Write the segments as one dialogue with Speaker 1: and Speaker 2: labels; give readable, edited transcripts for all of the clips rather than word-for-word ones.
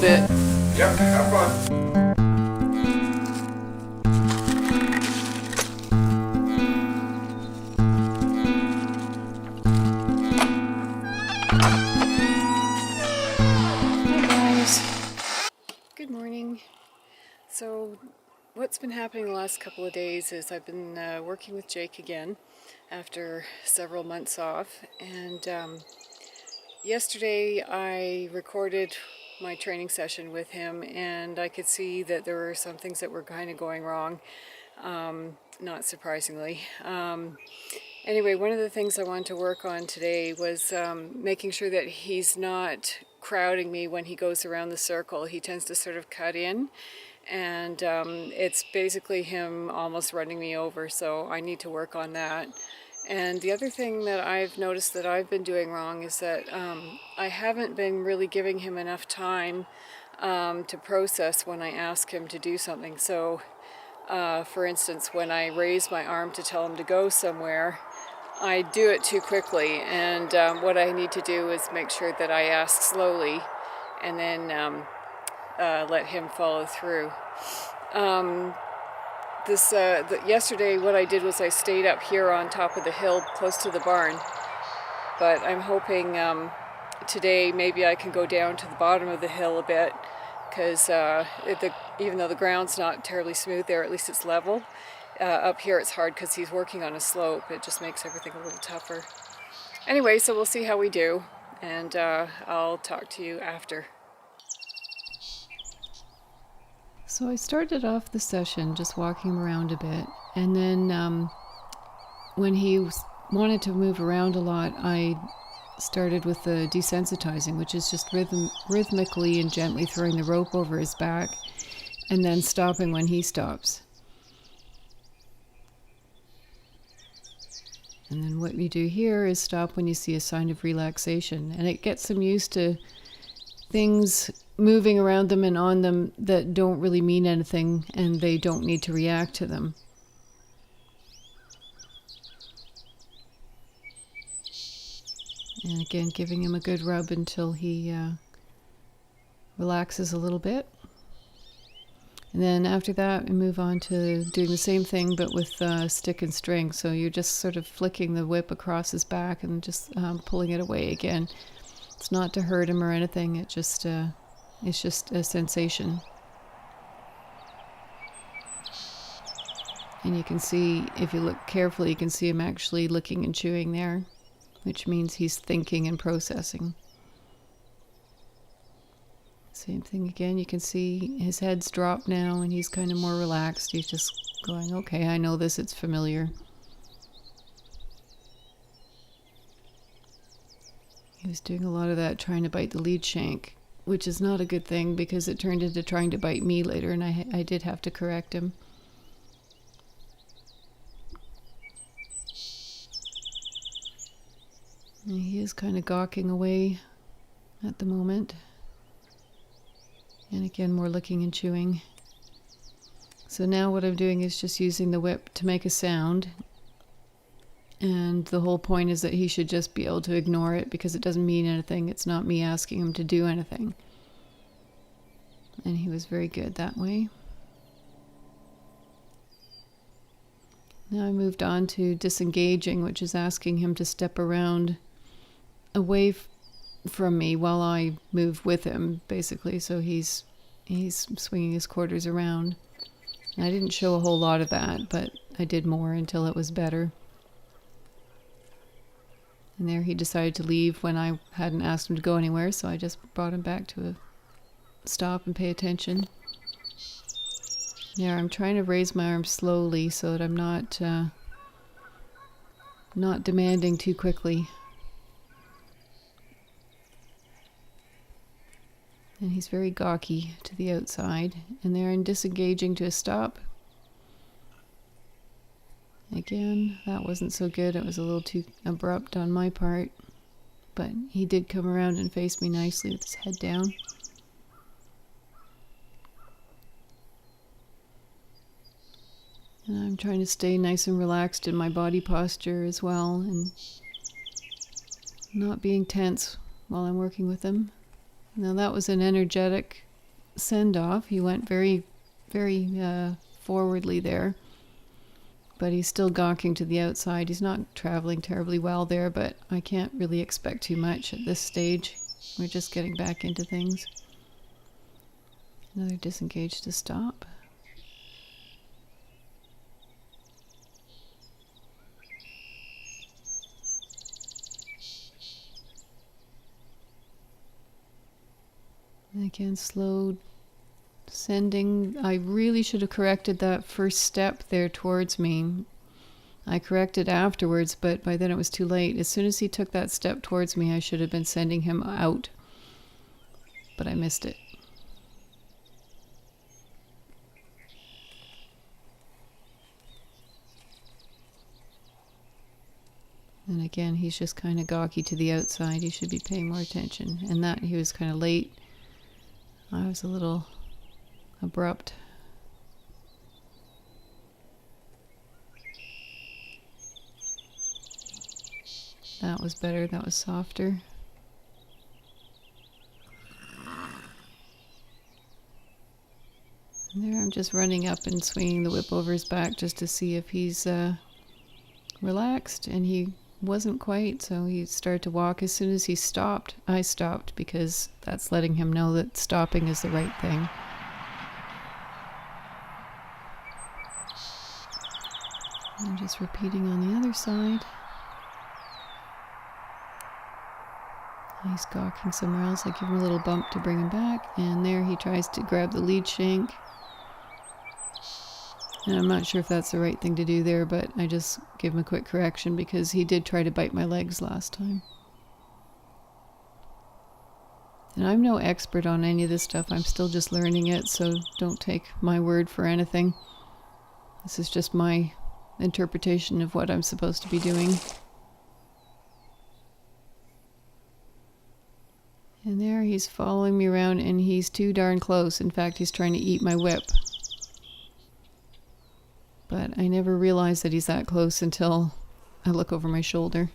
Speaker 1: bit.
Speaker 2: Yep, have fun.
Speaker 1: Hi guys. Good morning. So what's been happening the last couple of days is I've been working with Jake again after several months off, and yesterday I recorded my training session with him, and I could see that there were some things that were kind of going wrong, not surprisingly. Anyway, one of the things I wanted to work on today was making sure that he's not crowding me when he goes around the circle. He tends to sort of cut in, and it's basically him almost running me over, so I need to work on that. And the other thing that I've noticed that I've been doing wrong is that I haven't been really giving him enough time to process when I ask him to do something. So for instance, when I raise my arm to tell him to go somewhere, I do it too quickly, and what I need to do is make sure that I ask slowly and then let him follow through. Yesterday what I did was I stayed up here on top of the hill close to the barn, but I'm hoping today maybe I can go down to the bottom of the hill a bit, because even though the ground's not terribly smooth there, at least it's level. Up here it's hard because he's working on a slope. It just makes everything a little tougher. Anyway, so we'll see how we do, and I'll talk to you after. So I started off the session just walking him around a bit, and then when he wanted to move around a lot, I started with the desensitizing, which is just rhythmically and gently throwing the rope over his back and then stopping when he stops. And then what we do here is stop when you see a sign of relaxation, and it gets them used to things moving around them and on them that don't really mean anything, and they don't need to react to them. And again, giving him a good rub until he relaxes a little bit. And then after that, we move on to doing the same thing, but with stick and string. So you're just sort of flicking the whip across his back and just pulling it away again. It's not to hurt him or anything. It's just a sensation. And you can see, if you look carefully, you can see him actually licking and chewing there, which means he's thinking and processing. Same thing again, you can see his head's dropped now and he's kind of more relaxed. He's just going, okay, I know this, it's familiar. He was doing a lot of that, trying to bite the lead shank, which is not a good thing because it turned into trying to bite me later, and I did have to correct him. And he is kind of gawking away at the moment. And again, more licking and chewing. So now what I'm doing is just using the whip to make a sound. And the whole point is that he should just be able to ignore it because it doesn't mean anything. It's not me asking him to do anything. And he was very good that way. Now I moved on to disengaging, which is asking him to step around away from me while I move with him, basically. So he's swinging his quarters around. And I didn't show a whole lot of that, but I did more until it was better. And there he decided to leave when I hadn't asked him to go anywhere, so I just brought him back to a stop and pay attention. There, I'm trying to raise my arm slowly so that I'm not demanding too quickly. And he's very gawky to the outside. And there I'm disengaging to a stop. Again, that wasn't so good. It was a little too abrupt on my part. But he did come around and face me nicely with his head down. And I'm trying to stay nice and relaxed in my body posture as well, and not being tense while I'm working with him. Now that was an energetic
Speaker 3: send-off. He went very, very forwardly there. But he's still gawking to the outside. He's not traveling terribly well there, but I can't really expect too much at this stage. We're just getting back into things. Another disengage to stop. And again, slow sending. I really should have corrected that first step there towards me. I corrected afterwards, but by then it was too late. As soon as he took that step towards me, I should have been sending him out. But I missed it. And again, he's just kind of gawky to the outside. He should be paying more attention. And that he was kind of late. I was a little abrupt. That was better. That was softer. And there I'm just running up and swinging the whip over his back just to see if he's relaxed, and he wasn't quite, so he started to walk. As soon as he stopped, I stopped, because that's letting him know that stopping is the right thing. And just repeating on the other side. He's gawking somewhere else. I give him a little bump to bring him back, and there he tries to grab the lead shank. And I'm not sure if that's the right thing to do there, but I just give him a quick correction because he did try to bite my legs last time. And I'm no expert on any of this stuff. I'm still just learning it, so don't take my word for anything. This is just my interpretation of what I'm supposed to be doing. And there he's following me around, and he's too darn close. In fact, he's trying to eat my whip. But I never realize that he's that close until I look over my shoulder.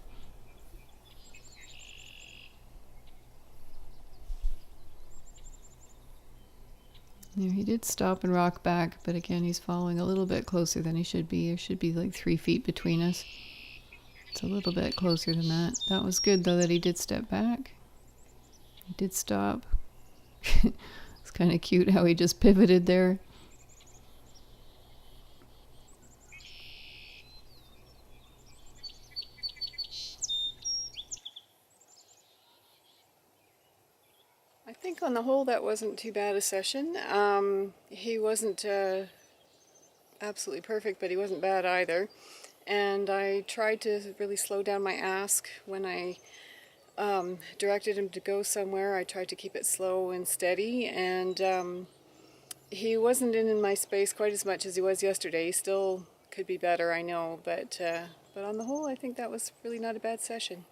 Speaker 3: There, he did stop and rock back, but again, he's following a little bit closer than he should be. There should be like 3 feet between us. It's a little bit closer than that. That was good, though, that he did step back. He did stop. It's kind of cute how he just pivoted there.
Speaker 1: I think on the whole that wasn't too bad a session. He wasn't absolutely perfect, but he wasn't bad either. And I tried to really slow down my ask when I directed him to go somewhere. I tried to keep it slow and steady, and he wasn't in my space quite as much as he was yesterday. He still could be better, I know, but on the whole, I think that was really not a bad session.